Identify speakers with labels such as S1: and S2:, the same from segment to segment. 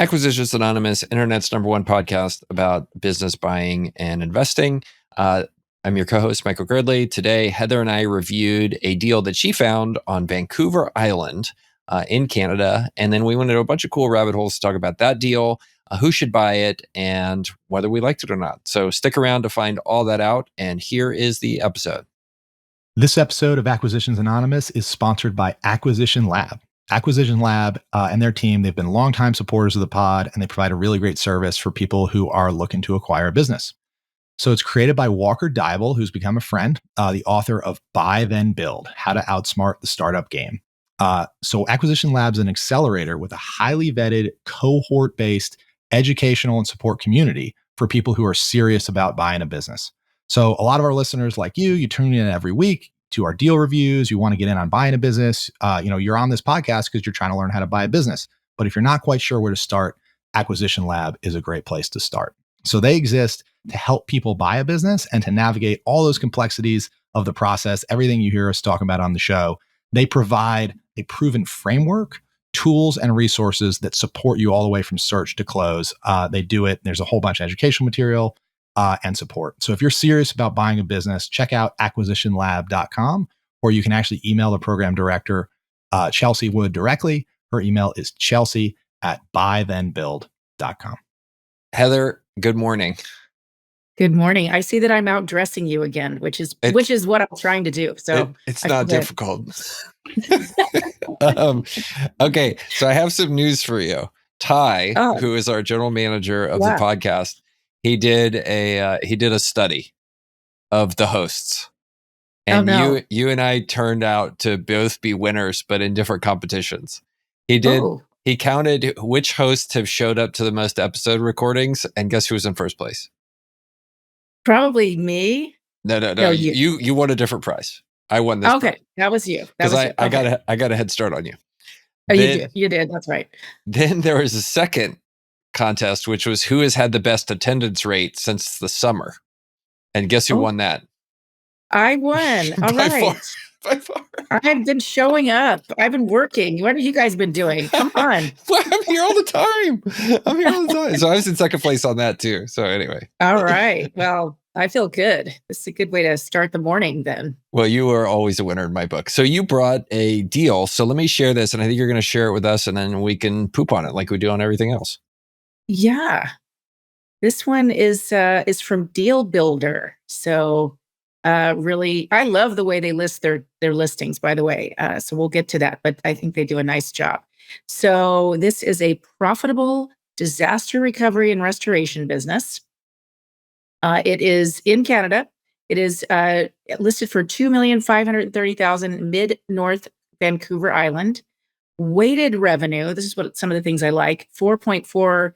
S1: Acquisitions Anonymous, Internet's #1 podcast about business buying and investing. I'm your co-host, Michael Girdley. Today, Heather and I reviewed a deal that she found on Vancouver Island in Canada. And then we went into a bunch of cool rabbit holes to talk about that deal, who should buy it, and whether we liked it or not. So stick around to find all that out. And here is the episode.
S2: This episode of Acquisitions Anonymous is sponsored by Acquisition Lab. Acquisition Lab and their team, they've been longtime supporters of the pod, and they provide a really great service for people who are looking to acquire a business. So it's created by Walker Diebel, who's become a friend, the author of Buy, Then Build, How to Outsmart the Startup Game. So Acquisition Lab's an accelerator with a highly vetted, cohort-based educational and support community for people who are serious about buying a business. So a lot of our listeners like you tune in every week to our deal reviews. You want to get in on buying a business. You're on this podcast because you're trying to learn how to buy a business. But if you're not quite sure where to start, Acquisition Lab is a great place to start. So they exist to help people buy a business and to navigate all those complexities of the process, everything you hear us talk about on the show. They provide a proven framework, tools, and resources that support you all the way from search to close. They do it. There's a whole bunch of educational material and support. So if you're serious about buying a business, check out acquisitionlab.com, or you can actually email the program director, Chelsea Wood, directly. Her email is chelsea@buythenbuild.com.
S1: Heather, good morning.
S3: Good morning. I see that I'm outdressing you again, which is what I'm trying to do. So
S1: it's not difficult. Okay, so I have some news for you. Ty, who is our general manager of the podcast, he did a study of the hosts, and you and I turned out to both be winners, but in different competitions. He counted which hosts have showed up to the most episode recordings, and guess who was in first place?
S3: Probably me.
S1: No. You won a different prize. I won this.
S3: Okay, that was you.
S1: Because I got a head start on you.
S3: Oh, you did. That's right.
S1: Then there was a second contest, which was who has had the best attendance rate since the summer, and guess who won that?
S3: I won. All right.
S1: By far.
S3: I've been showing up. I've been working. What have you guys been doing? Come on.
S1: Well, I'm here all the time. So I was in second place on that too. So anyway.
S3: All right. Well, I feel good. This is a good way to start the morning then.
S1: Well, you are always a winner in my book. So you brought a deal. So let me share this, and I think you're going to share it with us, and then we can poop on it like we do on everything else.
S3: Yeah. This one is from Deal Builder. So really, I love the way they list their listings, by the way. So we'll get to that, but I think they do a nice job. So this is a profitable disaster recovery and restoration business. It is in Canada. It is listed for $2,530,000 mid-North Vancouver Island. Weighted revenue, this is what some of the things I like, $4.4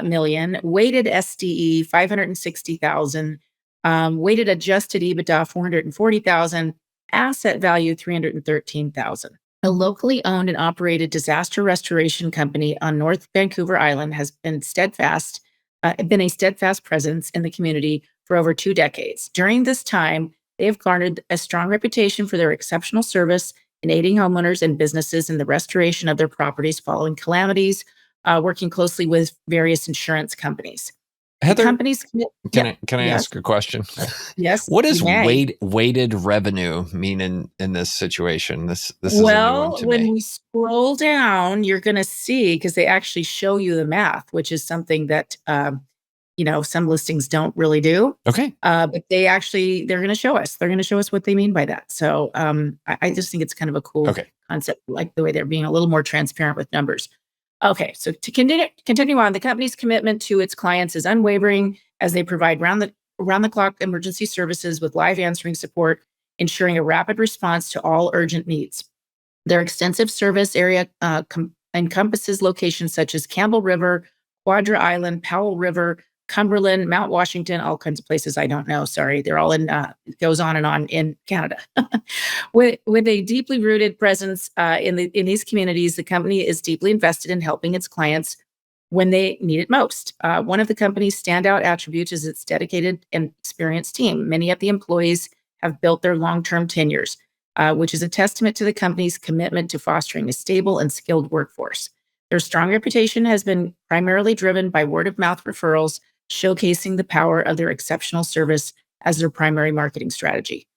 S3: million. Weighted SDE, $560,000. Weighted adjusted EBITDA, $440,000. Asset value, $313,000. A locally owned and operated disaster restoration company on North Vancouver Island has been a steadfast presence in the community for over 2 decades. During this time, they have garnered a strong reputation for their exceptional service in aiding homeowners and businesses in the restoration of their properties following calamities, working closely with various insurance companies.
S1: Heather, can I ask a question?
S3: Yes.
S1: What does weighted revenue mean in this situation? This is a new one to me.
S3: When we scroll down, you're going to see, because they actually show you the math, which is something that some listings don't really do.
S1: Okay.
S3: But they're going to show us. They're going to show us what they mean by that. So I just think it's kind of a cool concept, like the way they're being a little more transparent with numbers. Okay, so to continue on, the company's commitment to its clients is unwavering as they provide round-the-clock emergency services with live answering support, ensuring a rapid response to all urgent needs. Their extensive service area encompasses locations such as Campbell River, Quadra Island, Powell River, Cumberland, Mount Washington, all kinds of places I don't know. Sorry, they're all in, it goes on and on in Canada. With a deeply rooted presence in these communities, the company is deeply invested in helping its clients when they need it most. One of the company's standout attributes is its dedicated and experienced team. Many of the employees have built their long-term tenures, which is a testament to the company's commitment to fostering a stable and skilled workforce. Their strong reputation has been primarily driven by word of mouth referrals, showcasing the power of their exceptional service as their primary marketing strategy.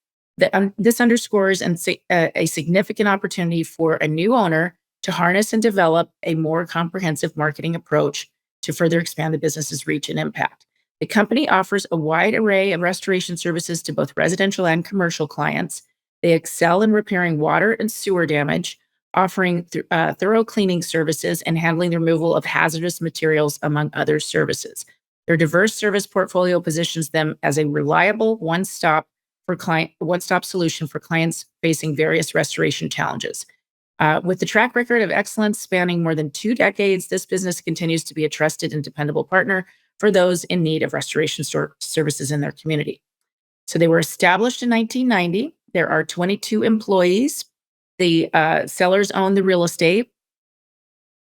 S3: This underscores a significant opportunity for a new owner to harness and develop a more comprehensive marketing approach to further expand the business's reach and impact. The company offers a wide array of restoration services to both residential and commercial clients. They excel in repairing water and sewer damage, offering thorough cleaning services and handling the removal of hazardous materials, among other services. Their diverse service portfolio positions them as a reliable one-stop solution for clients facing various restoration challenges. With the track record of excellence spanning more than 2 decades, this business continues to be a trusted and dependable partner for those in need of restoration services in their community. So they were established in 1990. There are 22 employees. The sellers own the real estate.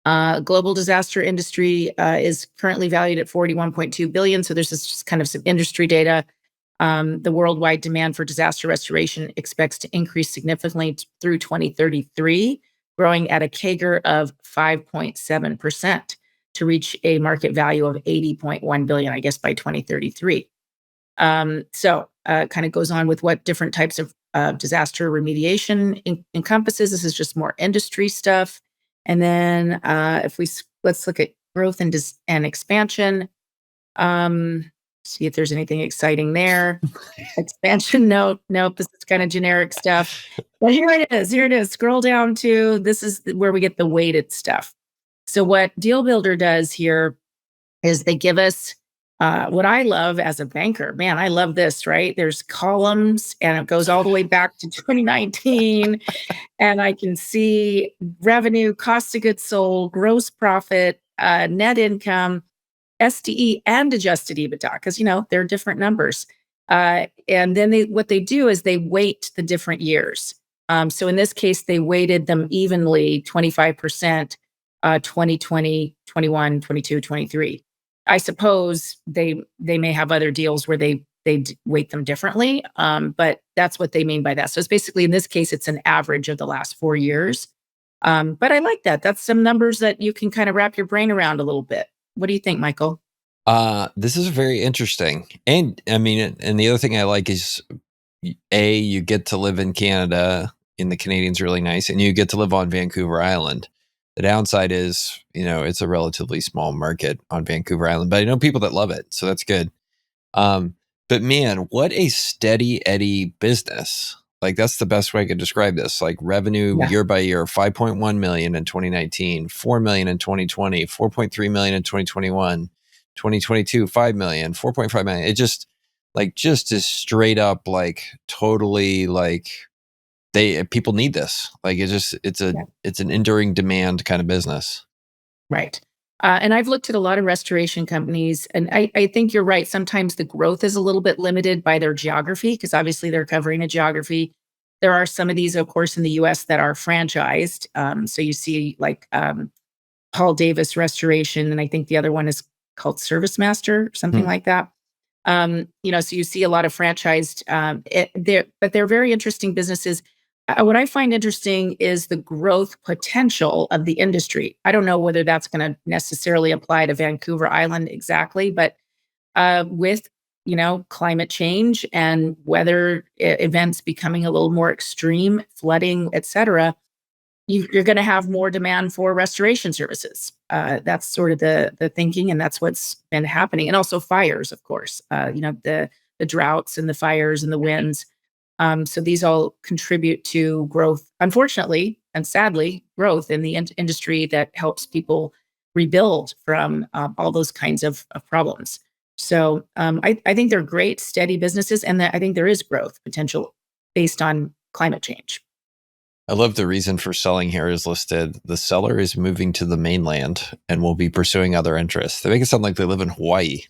S3: Global disaster industry is currently valued at $41.2 billion. So there's just kind of some industry data. The worldwide demand for disaster restoration expects to increase significantly through 2033, growing at a CAGR of 5.7% to reach a market value of $80.1 billion, I guess, by 2033. So kind of goes on with what different types of disaster remediation encompasses. This is just more industry stuff. And then let's look at growth and expansion. See if there's anything exciting there. Expansion, nope, this is kind of generic stuff. But here it is. Scroll down to, this is where we get the weighted stuff. So what Deal Builder does here is they give us what I love as a banker. Man, I love this, right? There's columns and it goes all the way back to 2019. And I can see revenue, cost of goods sold, gross profit, net income, SDE, and adjusted EBITDA, because, they're different numbers. And then what they do is they weight the different years. So in this case, they weighted them evenly, 25%, 2020, 21, 22, 23. I suppose they may have other deals where they weight them differently, but that's what they mean by that. So it's basically, in this case, it's an average of the last 4 years. But I like that. That's some numbers that you can kind of wrap your brain around a little bit. What do you think, Michael?
S1: This is very interesting. And I mean, and the other thing I like is, you get to live in Canada, and the Canadians are really nice, and you get to live on Vancouver Island. The downside is, it's a relatively small market on Vancouver Island, but I know people that love it, so that's good. But man, what a steady Eddie business. Like, that's the best way I could describe this. Like, revenue year by year, 5.1 million in 2019, 4 million in 2020, 4.3 million in 2021, 2022, 5 million, 4.5 million. It just is straight up, like, totally, like, people need this. Like, it's an enduring demand kind of business.
S3: Right. And I've looked at a lot of restoration companies, and I think you're right. Sometimes the growth is a little bit limited by their geography, because obviously they're covering a geography. There are some of these, of course, in the US that are franchised. So you see like Paul Davis Restoration, and I think the other one is called Service Master, something like that. So you see a lot of franchised, but they're very interesting businesses. What I find interesting is the growth potential of the industry. I don't know whether that's going to necessarily apply to Vancouver Island exactly, but with climate change and weather events becoming a little more extreme, flooding, etc., you're going to have more demand for restoration services. That's sort of the thinking, and that's what's been happening. And also fires, of course. The droughts and the fires and the winds. So these all contribute to growth, unfortunately, and sadly, growth in the industry that helps people rebuild from all those kinds of problems. So I think they're great, steady businesses, and I think there is growth potential based on climate change.
S1: I love the reason for selling here is listed. The seller is moving to the mainland and will be pursuing other interests. They make it sound like they live in Hawaii.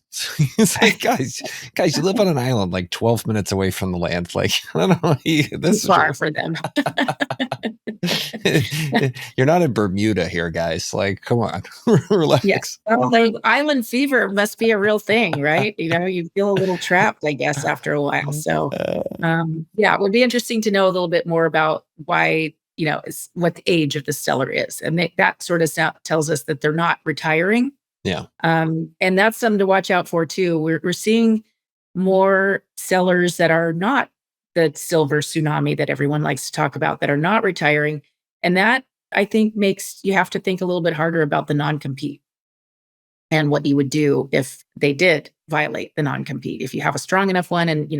S1: It's like, guys, you live on an island like 12 minutes away from the land. Like, I don't know. This
S3: Too far for them.
S1: You're not in Bermuda here, guys. Like, come on, relax.
S3: Yes. Well, the island fever must be a real thing, right? You feel a little trapped, I guess, after a while. So, it would be interesting to know a little bit more about why is what the age of the seller is. And that sort of tells us that they're not retiring.
S1: Yeah.
S3: And that's something to watch out for too. We're seeing more sellers that are not the silver tsunami that everyone likes to talk about, that are not retiring. And that, I think, makes you have to think a little bit harder about the non-compete and what you would do if they did violate the non-compete. If you have a strong enough one, and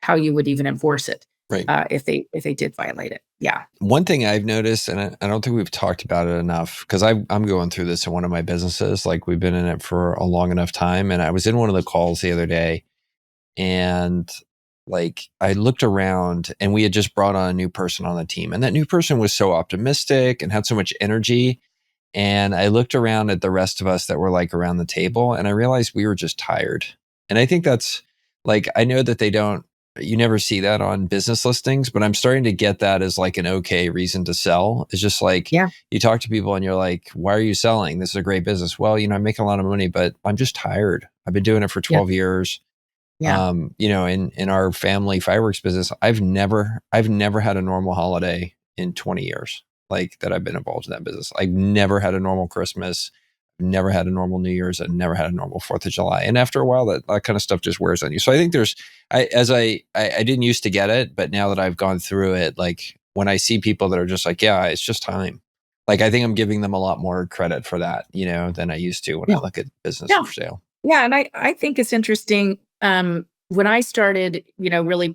S3: how you would even enforce it,
S1: Right.
S3: if they did violate it. Yeah.
S1: One thing I've noticed, and I don't think we've talked about it enough, because I'm going through this in one of my businesses. Like, we've been in it for a long enough time, and I was in one of the calls the other day, and like, I looked around, and we had just brought on a new person on the team, and that new person was so optimistic and had so much energy. And I looked around at the rest of us that were like around the table, and I realized we were just tired. And I think that's like, I know that you never see that on business listings, but I'm starting to get that as like an okay reason to sell. It's just like,
S3: Yeah.
S1: you talk to people and you're like, why are you selling? This is a great business. Well, I'm making a lot of money, but I'm just tired. I've been doing it for 12 years.
S3: Yeah.
S1: In our family fireworks business, I've never had a normal holiday in 20 years, like, that I've been involved in that business. I've never had a normal Christmas, never had a normal New Year's, and never had a normal 4th of July. And after a while, that kind of stuff just wears on you. So I think I didn't used to get it, but now that I've gone through it, like, when I see people that are just like, yeah, it's just time. Like, I think I'm giving them a lot more credit for that, than I used to when I look at business
S3: Yeah.
S1: for sale.
S3: Yeah. And I think it's interesting. When I started, really,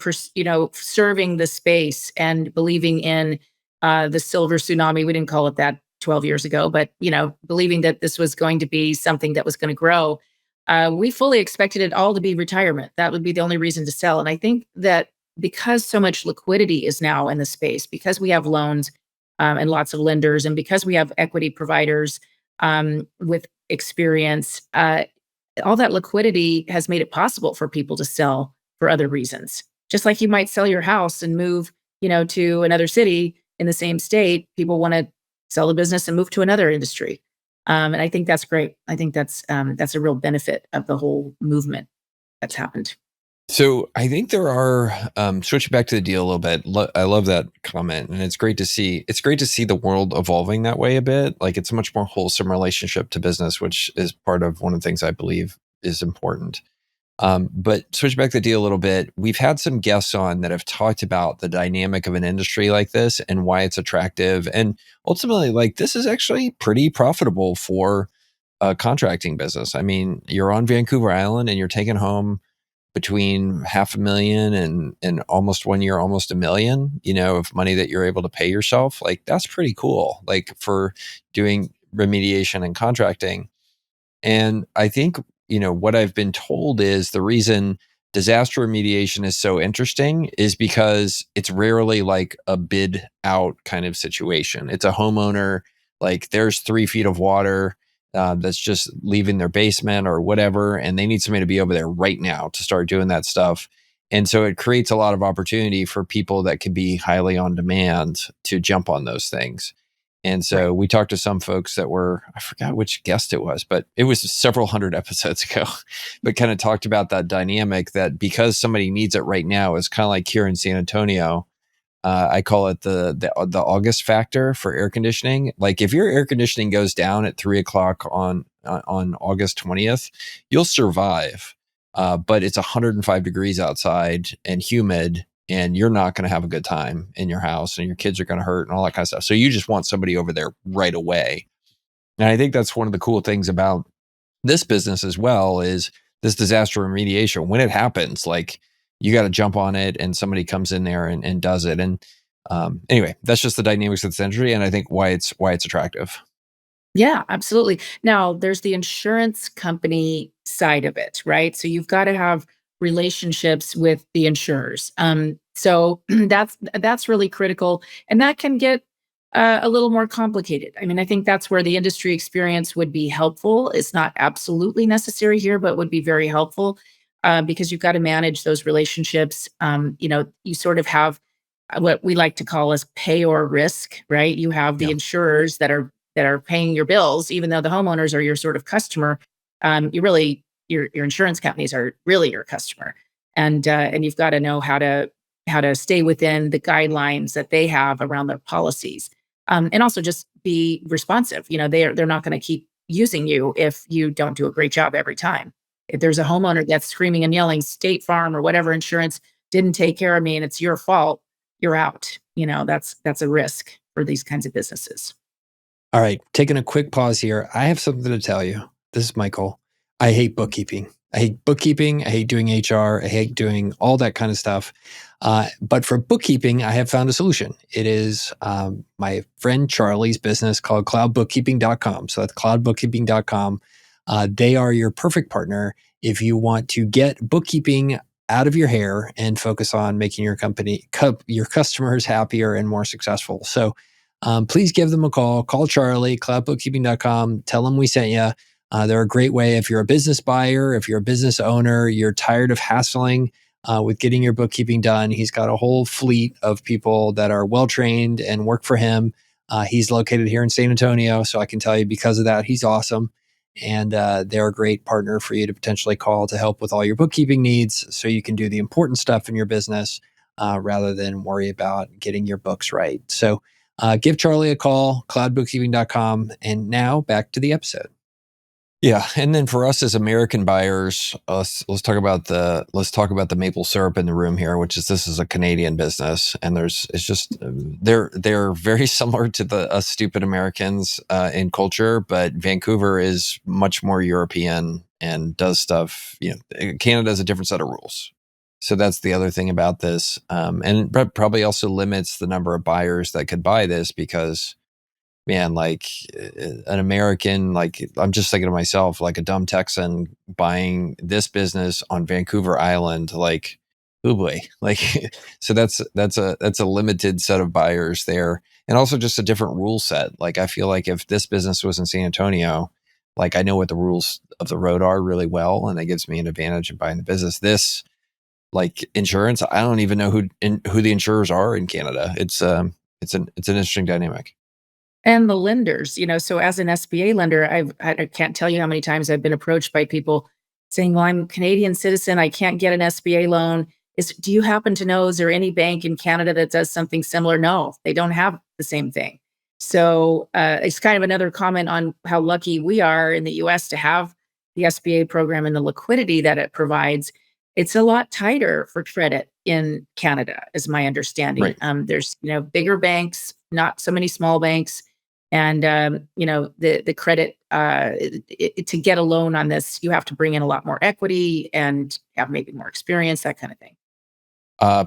S3: serving the space and believing in the silver tsunami, we didn't call it that 12 years ago, but, believing that this was going to be something that was going to grow, we fully expected it all to be retirement. That would be the only reason to sell. And I think that because so much liquidity is now in the space, because we have loans and lots of lenders, and because we have equity providers with experience, all that liquidity has made it possible for people to sell for other reasons. Just like you might sell your house and move, to another city in the same state, people want to sell the business and move to another industry. And I think that's great. I think that's a real benefit of the whole movement that's happened.
S1: So I think there are, switching back to the deal a little bit. I love that comment, and it's great to see. It's great to see the world evolving that way a bit. Like, it's a much more wholesome relationship to business, which is part of one of the things I believe is important. But switch back to the deal a little bit. We've had some guests on that have talked about the dynamic of an industry like this and why it's attractive, and ultimately, like, this is actually pretty profitable for a contracting business. I mean, you're on Vancouver Island and you're taking home between $500,000 and almost 1 year, almost $1 million, of money that you're able to pay yourself. Like, that's pretty cool, like, for doing remediation and contracting. And I think, what I've been told is the reason disaster remediation is so interesting is because it's rarely like a bid out kind of situation. It's a homeowner, like, there's 3 feet of water that's just leaving their basement or whatever, and they need somebody to be over there right now to start doing that stuff. And so it creates a lot of opportunity for people that can be highly on demand to jump on those things. And so we talked to some folks that were, I forgot which guest it was, but it was several hundred episodes ago, but kind of talked about that dynamic that because somebody needs it right now, is kind of like here in San Antonio. I call it the August factor for air conditioning. Like, if your air conditioning goes down at 3 o'clock on August 20th, you'll survive. But it's 105 degrees outside and humid, and you're not going to have a good time in your house, and your kids are going to hurt and all that kind of stuff. So you just want somebody over there right away. And I think that's one of the cool things about this business as well, is this disaster remediation. When it happens, like, you got to jump on it, and somebody comes in there and does it. And anyway, that's just the dynamics of this industry, and I think why it's attractive.
S3: Yeah, absolutely. Now, there's the insurance company side of it, right? So you've got to have relationships with the insurers. So that's really critical, and that can get a little more complicated. I mean, I think that's where the industry experience would be helpful. It's not absolutely necessary here, but would be very helpful because you've got to manage those relationships. You sort of have what we like to call as pay or risk, right? You have the
S1: Yeah.
S3: insurers that are paying your bills, even though the homeowners are your sort of customer. Your insurance companies are really your customer, and you've got to know how to to stay within the guidelines that they have around their policies. And also just be responsive. They're not going to keep using you if you don't do a great job every time. If there's a homeowner that's screaming and yelling, State Farm or whatever insurance didn't take care of me and it's your fault, you're out. That's a risk for these kinds of businesses.
S1: All right, taking a quick pause here. I have something to tell you. This is Michael. I hate bookkeeping. I hate bookkeeping. I hate doing HR. I hate doing all that kind of stuff. But for bookkeeping, I have found a solution. It is my friend Charlie's business called cloudbookkeeping.com. So that's cloudbookkeeping.com. They are your perfect partner if you want to get bookkeeping out of your hair and focus on making your your customers happier and more successful. So please give them a call. Call Charlie, cloudbookkeeping.com. Tell them we sent you. They're a great way if you're a business buyer, if you're a business owner, you're tired of hassling with getting your bookkeeping done. He's got a whole fleet of people that are well-trained and work for him. He's located here in San Antonio, so I can tell you because of that, he's awesome. And they're a great partner for you to potentially call to help with all your bookkeeping needs so you can do the important stuff in your business rather than worry about getting your books right. So give Charlie a call, cloudbookkeeping.com. And now back to the episode. Yeah, and then for us as American buyers, let's talk about the maple syrup in the room here, which is this is a Canadian business, and they're very similar to us stupid Americans in culture, but Vancouver is much more European and does stuff. Canada has a different set of rules, so that's the other thing about this, and probably also limits the number of buyers that could buy this because. Man, like an American, like I'm just thinking to myself, like a dumb Texan buying this business on Vancouver Island, like, oh boy, like, so that's a limited set of buyers there, and also just a different rule set. Like, I feel like if this business was in San Antonio, like I know what the rules of the road are really well, and that gives me an advantage in buying the business. This, like insurance, I don't even know who the insurers are in Canada. It's an interesting dynamic.
S3: And the lenders, so as an SBA lender, I can't tell you how many times I've been approached by people saying, well, I'm a Canadian citizen. I can't get an SBA loan. Do you happen to know, is there any bank in Canada that does something similar? No, they don't have the same thing. So it's kind of another comment on how lucky we are in the US to have the SBA program and the liquidity that it provides. It's a lot tighter for credit in Canada, is my understanding.
S1: Right.
S3: There's, bigger banks, not so many small banks. And, the credit to get a loan on this, you have to bring in a lot more equity and have maybe more experience, that kind of thing.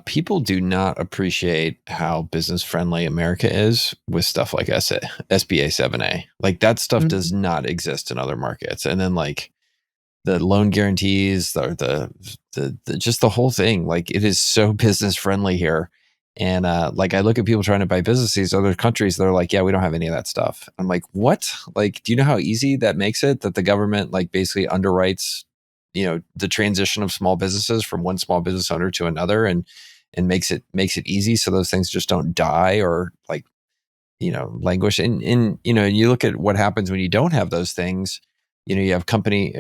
S1: People do not appreciate how business friendly America is with stuff like SBA 7A. Like that stuff does not exist in other markets. And then like the loan guarantees or the just the whole thing, like it is so business friendly here. And like I look at people trying to buy businesses in other countries, they're like, yeah, we don't have any of that stuff. I'm like, what? Like, do you know how easy that makes it that the government like basically underwrites, the transition of small businesses from one small business owner to another and makes it easy so those things just don't die or like, languish. And you look at what happens when you don't have those things. You have company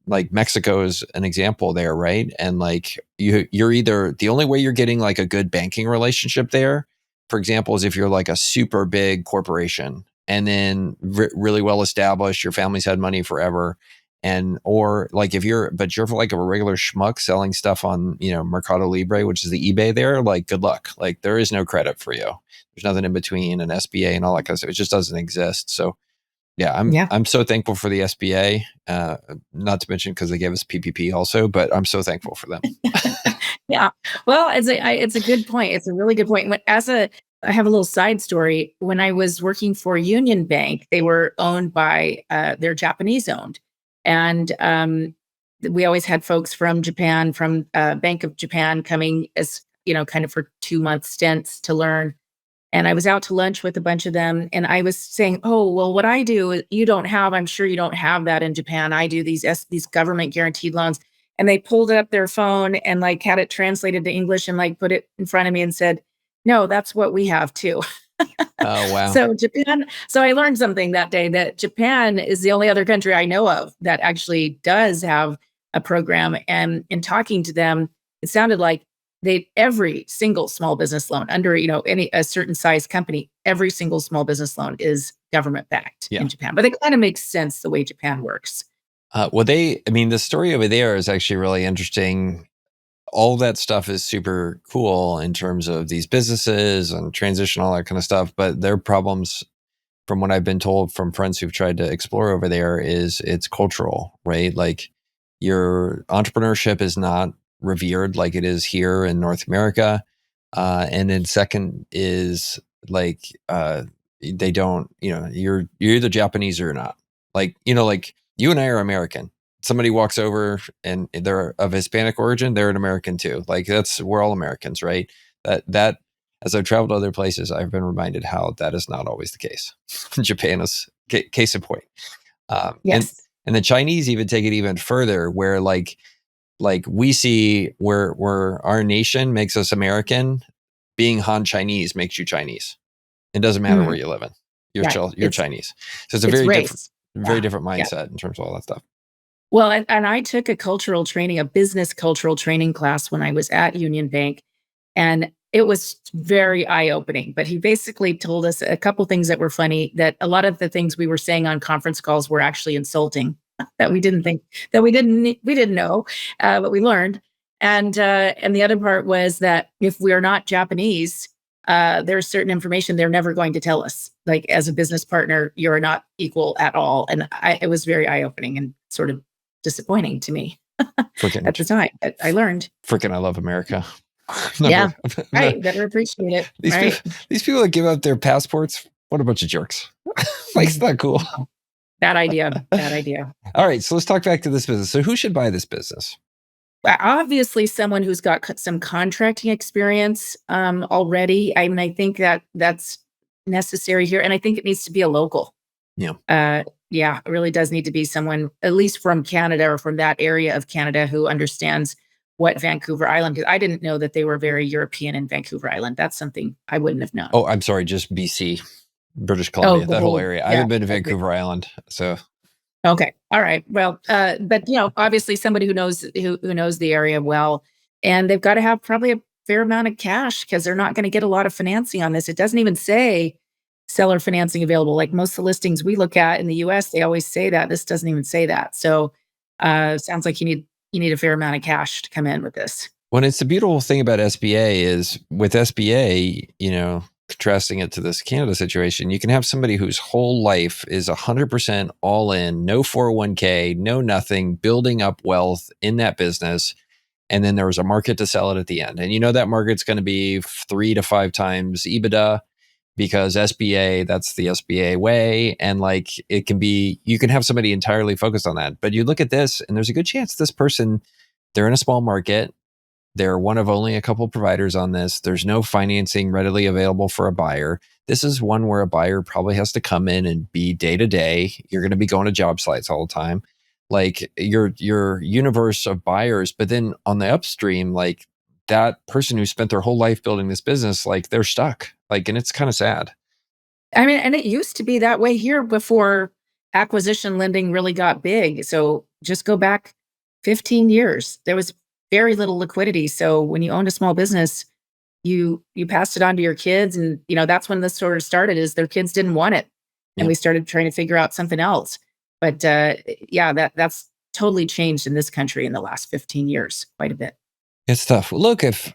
S1: like Mexico is an example there, right? And like you're either the only way you're getting like a good banking relationship there, for example, is if you're like a super big corporation and then really well established, your family's had money forever, or like if you're like a regular schmuck selling stuff on Mercado Libre, which is the eBay there, like good luck. Like there is no credit for you. There's nothing in between an SBA and all that kind of stuff. It just doesn't exist. So. Yeah, I'm so thankful for the SBA. Not to mention because they gave us PPP also, but I'm so thankful for them.
S3: Yeah, well, it's a good point. It's a really good point. I have a little side story. When I was working for Union Bank, they were owned by they're Japanese owned, and we always had folks from Japan, from Bank of Japan, coming as kind of for 2-month stints to learn. And I was out to lunch with a bunch of them, and I was saying, "Oh, well, what I do, you don't have. I'm sure you don't have that in Japan. I do these government guaranteed loans." And they pulled up their phone and like had it translated to English and like put it in front of me and said, "No, that's what we have too."
S1: Oh wow!
S3: So Japan. So I learned something that day that Japan is the only other country I know of that actually does have a program. And in talking to them, it sounded like every single small business loan under, a certain size company, every single small business loan is government backed
S1: Yeah.
S3: in Japan. But it kind of makes sense the way Japan works.
S1: The story over there is actually really interesting. All that stuff is super cool in terms of these businesses and transition, all that kind of stuff. But their problems, from what I've been told from friends who've tried to explore over there, is it's cultural, right? Like your entrepreneurship is not revered like it is here in North America. And then second is like, they don't, you're either Japanese or you're not. Like you and I are American. Somebody walks over and they're of Hispanic origin, they're an American too. Like we're all Americans, right? That as I've traveled to other places, I've been reminded how that is not always the case. Japan is case in point.
S3: Yes.
S1: And the Chinese even take it even further, where like we see where our nation makes us American, being Han Chinese makes you Chinese. It doesn't matter where you live in. You're Chinese. So it's a very different mindset in terms of all that stuff.
S3: Well, and I took a business cultural training class when I was at Union Bank, and it was very eye-opening. But he basically told us a couple things that were funny, that a lot of the things we were saying on conference calls were actually insulting, that we didn't know, but we learned. And the other part was that if we're not Japanese, there's certain information they're never going to tell us. Like, as a business partner, you're not equal at all. And it was very eye-opening and sort of disappointing to me at the time. But I learned.
S1: I love America.
S3: Right. Better appreciate it.
S1: These people that give out their passports, what a bunch of jerks. Like, it's not cool.
S3: Bad idea.
S1: All right. So let's talk back to this business. So who should buy this business?
S3: Obviously, someone who's got some contracting experience already. I mean, I think that's necessary here. And I think it needs to be a local.
S1: Yeah.
S3: It really does need to be someone, at least from Canada or from that area of Canada, who understands what Vancouver Island, because I didn't know that they were very European in Vancouver Island. That's something I wouldn't have known.
S1: Oh, I'm sorry. Just BC, British Columbia, that whole area. I haven't been to Vancouver Island. So.
S3: Okay. All right. Well, but obviously somebody who knows the area well, and they've got to have probably a fair amount of cash, because they're not going to get a lot of financing on this. It doesn't even say seller financing available. Like most of the listings we look at in the US, they always say that. This doesn't even say that. So sounds like you need a fair amount of cash to come in with this.
S1: Well, it's the beautiful thing about SBA is with SBA, contrasting it to this Canada situation, you can have somebody whose whole life is 100% all in, no 401k, no nothing, building up wealth in that business. And then there was a market to sell it at the end. And that market's going to be 3 to 5 times EBITDA, because SBA, that's the SBA way. And like, it can be, you can have somebody entirely focused on that. But you look at this and there's a good chance this person, they're in a small market. They're one of only a couple providers on this. There's no financing readily available for a buyer. This is one where a buyer probably has to come in and be day to day. You're going to be going to job sites all the time. Like your universe of buyers, but then on the upstream, like that person who spent their whole life building this business, like they're stuck. Like, and it's kind of sad.
S3: I mean, and it used to be that way here before acquisition lending really got big. So just go back 15 years. There was very little liquidity. So when you owned a small business, you passed it on to your kids. And, that's when this sort of started, is their kids didn't want it. And we started trying to figure out something else. But that's totally changed in this country in the last 15 years, quite a bit.
S1: It's tough. Look, if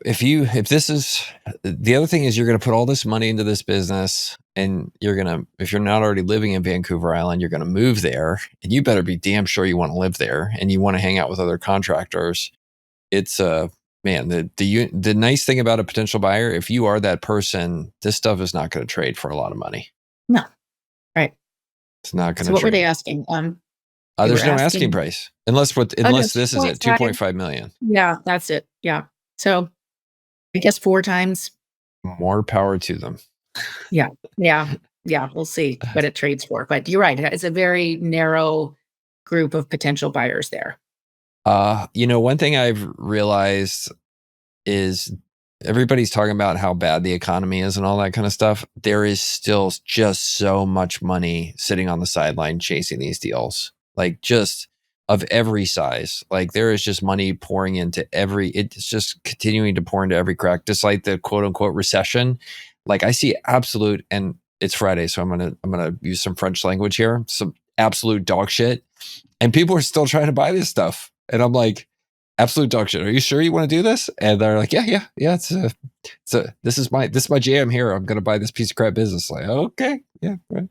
S1: this is the other thing, is you're going to put all this money into this business, and if you're not already living in Vancouver Island, you're going to move there, and you better be damn sure you want to live there and you want to hang out with other contractors. It's man, the nice thing about a potential buyer, if you are that person, this stuff is not going to trade for a lot of money.
S3: No, right?
S1: It's not going to.
S3: So what were they asking?
S1: There's no asking price unless this is it, 2.5 million.
S3: Yeah, that's it. Yeah. So I guess 4 times.
S1: More power to them.
S3: Yeah. We'll see what it trades for. But you're right. It's a very narrow group of potential buyers there.
S1: One thing I've realized is everybody's talking about how bad the economy is and all that kind of stuff. There is still just so much money sitting on the sideline chasing these deals. Like, just of every size. Like there is just money pouring into it's just continuing to pour into every crack, despite the quote unquote recession. Like I see absolute, and it's Friday, so I'm gonna use some French language here, some absolute dog shit. And people are still trying to buy this stuff. And I'm like, absolute dog shit. Are you sure you want to do this? And they're like, yeah. This is my jam here. I'm going to buy this piece of crap business. Like, okay. Yeah. Right.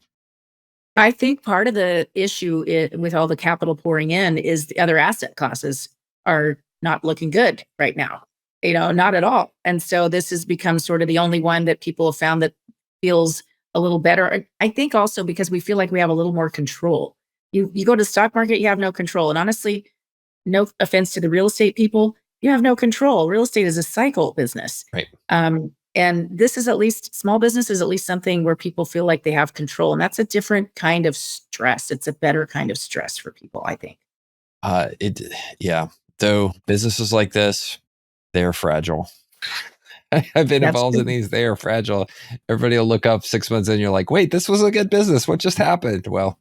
S3: I think part of the issue with all the capital pouring in is the other asset classes are not looking good right now, not at all. And so this has become sort of the only one that people have found that feels a little better. I think also because we feel like we have a little more control. You go to the stock market, you have no control. And honestly, no offense to the real estate people, you have no control. Real estate is a cycle business.
S1: Right.
S3: And this is, at least small business is at least something where people feel like they have control. And that's a different kind of stress. It's a better kind of stress for people, I think.
S1: Though businesses like this, they're fragile. I've been involved in these. They are fragile. Everybody will look up 6 months in. You're like, wait, this was a good business. What just happened? Well,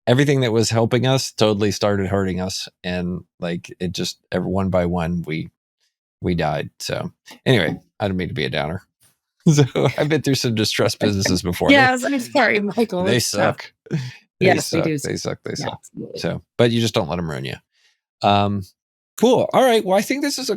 S1: everything that was helping us totally started hurting us. And like, it just, one by one, we died. So anyway, I don't mean to be a downer. So I've been through some distressed businesses before.
S3: Yes, I'm sorry, Michael.
S1: They suck.
S3: Yes, they do.
S1: They suck. So, but you just don't let them ruin you. Cool. All right. Well, I think this is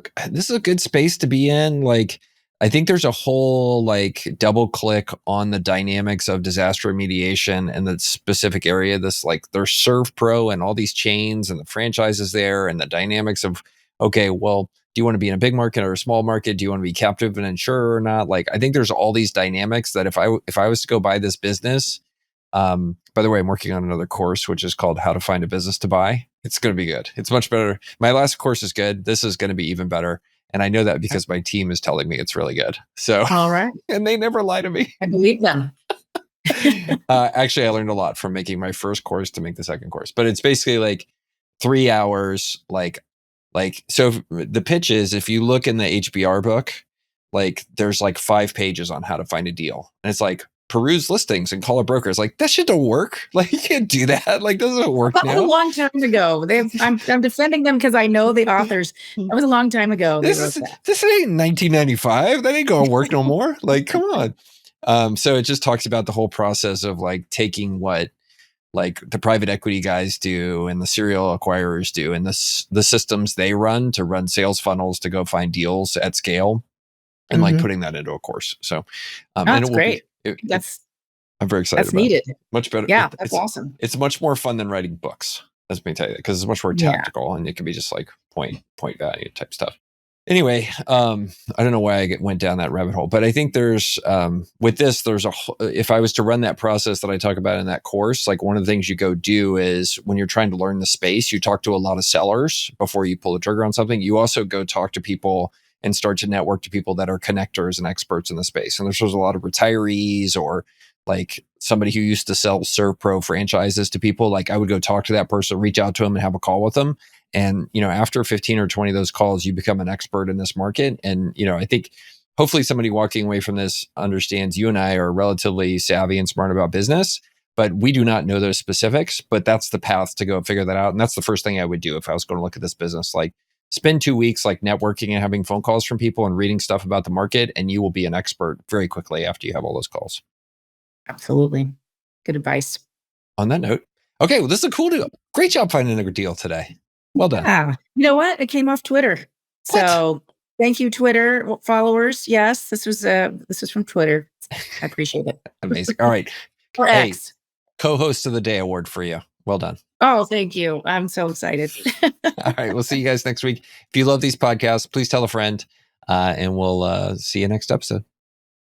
S1: a good space to be in. Like, I think there's a whole like double click on the dynamics of disaster remediation and the specific area. This like there's ServPro and all these chains and the franchises there and the dynamics of, okay, well, do you want to be in a big market or a small market? Do you want to be captive and insurer or not? Like, I think there's all these dynamics that if I was to go buy this business, by the way, I'm working on another course, which is called How to Find a Business to Buy. It's going to be good. It's much better. My last course is good. This is going to be even better. And I know that because my team is telling me it's really good. So,
S3: all right.
S1: And they never lie to me.
S3: I believe them.
S1: Actually, I learned a lot from making my first course to make the second course, but it's basically like 3 hours. So the pitch is, if you look in the HBR book, like there's like 5 pages on how to find a deal. And it's like, peruse listings and call a broker. It's like, that shit don't work. Like, you can't do that. Like, doesn't work now.
S3: That was a long time ago. I'm defending them because I know the authors. That was a long time ago.
S1: This ain't 1995. That ain't gonna work no more. Like, come on. So it just talks about the whole process of like taking what like the private equity guys do and the serial acquirers do and the systems they run to run sales funnels to go find deals at scale and like putting that into a course. So
S3: that's great.
S1: I'm very excited.
S3: That's needed.
S1: Much better.
S3: Yeah, that's awesome.
S1: It's much more fun than writing books. Let me tell you that, because it's much more tactical and it can be just like point value type stuff. Anyway, I don't know why I went down that rabbit hole, but I think there's with this, if I was to run that process that I talk about in that course, like one of the things you go do is when you're trying to learn the space, you talk to a lot of sellers before you pull the trigger on something. You also go talk to people and start to network to people that are connectors and experts in the space. And there's a lot of retirees or like somebody who used to sell ServPro franchises to people. Like I would go talk to that person, reach out to them and have a call with them. And, after 15 or 20 of those calls, you become an expert in this market. And, I think hopefully somebody walking away from this understands you and I are relatively savvy and smart about business, but we do not know those specifics, but that's the path to go figure that out. And that's the first thing I would do if I was going to look at this business. Like, spend 2 weeks like networking and having phone calls from people and reading stuff about the market, and you will be an expert very quickly after you have all those calls.
S3: Absolutely. Good advice.
S1: On that note, okay, well, this is a cool deal. Great job finding a deal today. Well done.
S3: Yeah. You know what? It came off Twitter. So thank you, Twitter followers. Yes, this was from Twitter. I appreciate it.
S1: Amazing. All right.
S3: Or X.
S1: Co-host of the day award for you. Well done.
S3: Oh, thank you. I'm so excited.
S1: All right. We'll see you guys next week. If you love these podcasts, please tell a friend, and we'll see you next episode.